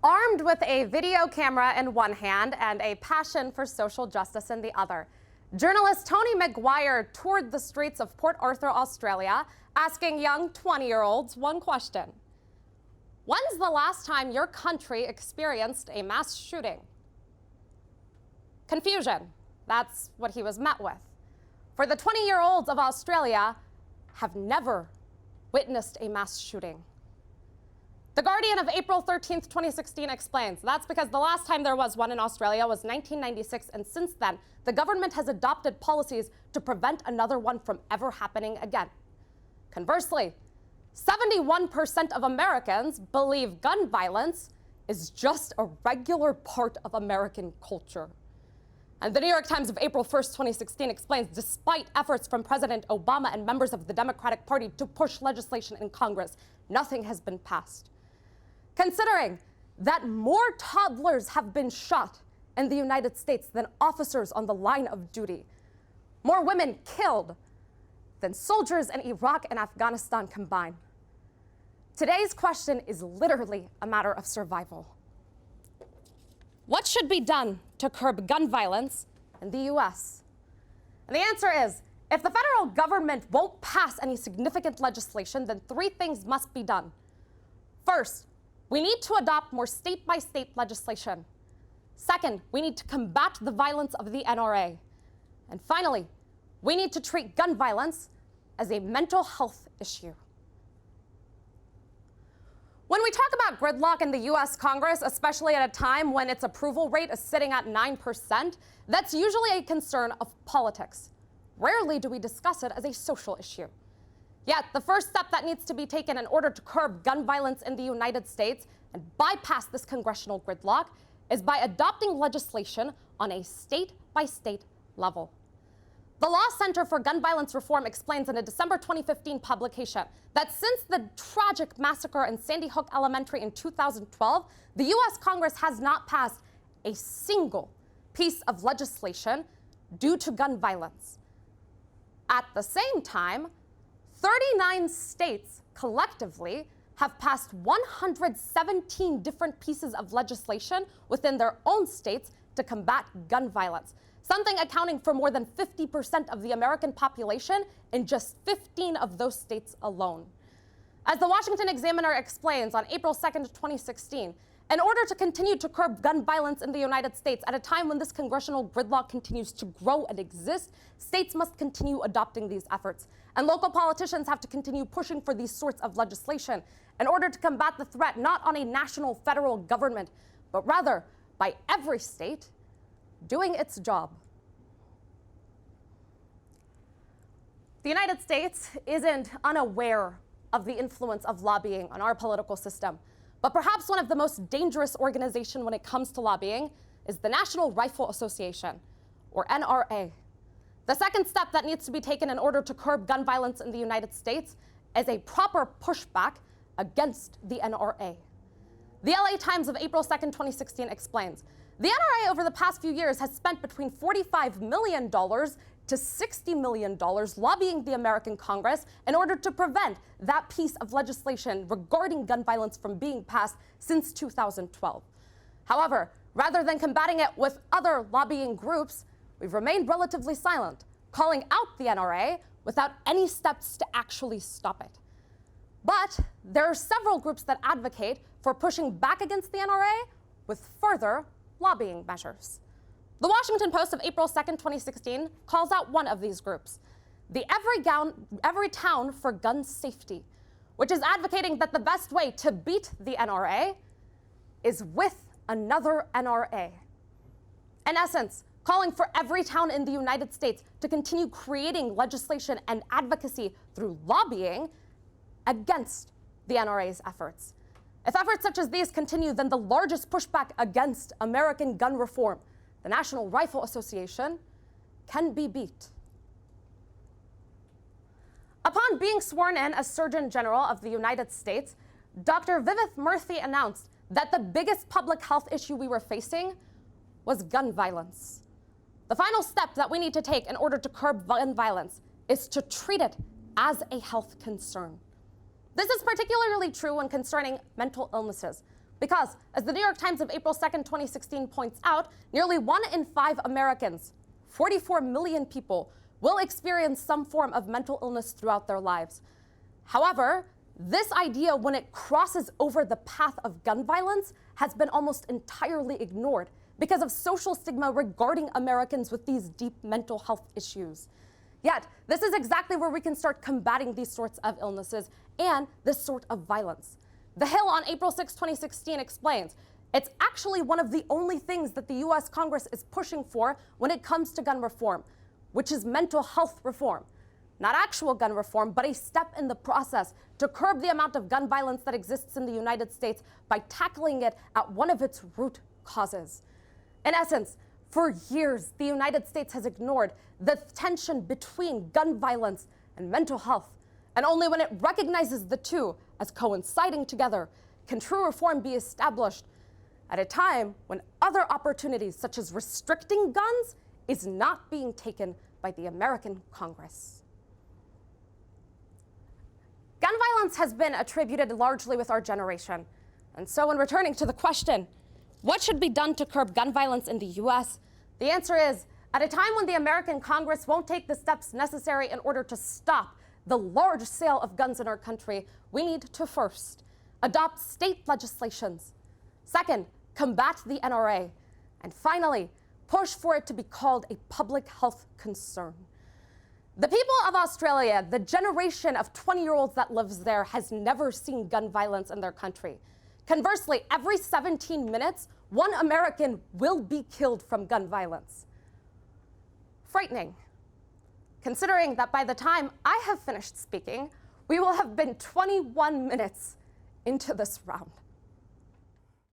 Armed with a video camera in one hand and a passion for social justice in the other, journalist Tony Maguire toured the streets of Port Arthur, Australia, asking young 20-year-olds one question. When's the last time your country experienced a mass shooting? Confusion. That's what he was met with. For the 20-year-olds of Australia have never witnessed a mass shooting. The Guardian of April 13th, 2016 explains that's because the last time there was one in Australia was 1996, and since then, the government has adopted policies to prevent another one from ever happening again. Conversely, 71% of Americans believe gun violence is just a regular part of American culture. And the New York Times of April 1st, 2016 explains, despite efforts from President Obama and members of the Democratic Party to push legislation in Congress, nothing has been passed. Considering that more toddlers have been shot in the United States than officers on the line of duty, more women killed than soldiers in Iraq and Afghanistan combined, today's question is literally a matter of survival. What should be done to curb gun violence in the U.S.? And the answer is, if the federal government won't pass any significant legislation, then three things must be done. First, we need to adopt more state-by-state legislation. Second, we need to combat the violence of the NRA. And finally, we need to treat gun violence as a mental health issue. When we talk about gridlock in the U.S. Congress, especially at a time when its approval rate is sitting at 9%, that's usually a concern of politics. Rarely do we discuss it as a social issue. Yet, the first step that needs to be taken in order to curb gun violence in the United States and bypass this congressional gridlock is by adopting legislation on a state-by-state level. The Law Center for Gun Violence Reform explains in a December 2015 publication that since the tragic massacre in Sandy Hook Elementary in 2012, the U.S. Congress has not passed a single piece of legislation due to gun violence. At the same time, 39 states collectively have passed 117 different pieces of legislation within their own states to combat gun violence, something accounting for more than 50% of the American population in just 15 of those states alone. As the Washington Examiner explains on April 2nd, 2016, in order to continue to curb gun violence in the United States at a time when this congressional gridlock continues to grow and exist, states must continue adopting these efforts. And local politicians have to continue pushing for these sorts of legislation in order to combat the threat not on a national federal government, but rather by every state doing its job. The United States isn't unaware of the influence of lobbying on our political system. But perhaps one of the most dangerous organizations when it comes to lobbying is the National Rifle Association, or NRA. The second step that needs to be taken in order to curb gun violence in the United States is a proper pushback against the NRA. The LA Times of April 2nd, 2016 explains, the NRA over the past few years has spent between $45 million to $60 million lobbying the American Congress in order to prevent that piece of legislation regarding gun violence from being passed since 2012. However, rather than combating it with other lobbying groups, we've remained relatively silent, calling out the NRA without any steps to actually stop it. But there are several groups that advocate for pushing back against the NRA with further lobbying measures. The Washington Post of April 2nd, 2016 calls out one of these groups, the Every Town for Gun Safety, which is advocating that the best way to beat the NRA is with another NRA. In essence, calling for every town in the United States to continue creating legislation and advocacy through lobbying against the NRA's efforts. If efforts such as these continue, then the largest pushback against American gun reform, the National Rifle Association, can be beat. Upon being sworn in as Surgeon General of the United States, Dr. Vivek Murthy announced that the biggest public health issue we were facing was gun violence. The final step that we need to take in order to curb gun violence is to treat it as a health concern. This is particularly true when concerning mental illnesses, Because, as the New York Times of April 2nd, 2016 points out, nearly 1 in 5 Americans, 44 million people, will experience some form of mental illness throughout their lives. However, this idea, when it crosses over the path of gun violence, has been almost entirely ignored because of social stigma regarding Americans with these deep mental health issues. Yet, this is exactly where we can start combating these sorts of illnesses and this sort of violence. The Hill on April 6, 2016 explains, it's actually one of the only things that the US Congress is pushing for when it comes to gun reform, which is mental health reform. Not actual gun reform, but a step in the process to curb the amount of gun violence that exists in the United States by tackling it at one of its root causes. In essence, for years, the United States has ignored the tension between gun violence and mental health. And only when it recognizes the two as coinciding together can true reform be established at a time when other opportunities, such as restricting guns, is not being taken by the American Congress. Gun violence has been attributed largely with our generation. And so when returning to the question, what should be done to curb gun violence in the US? The answer is, at a time when the American Congress won't take the steps necessary in order to stop the large sale of guns in our country, we need to first adopt state legislations. Second, combat the NRA. And finally, push for it to be called a public health concern. The people of Australia, the generation of 20-year-olds that lives there, has never seen gun violence in their country. Conversely, every 17 minutes, one American will be killed from gun violence. Frightening, considering that by the time I have finished speaking, we will have been 21 minutes into this round.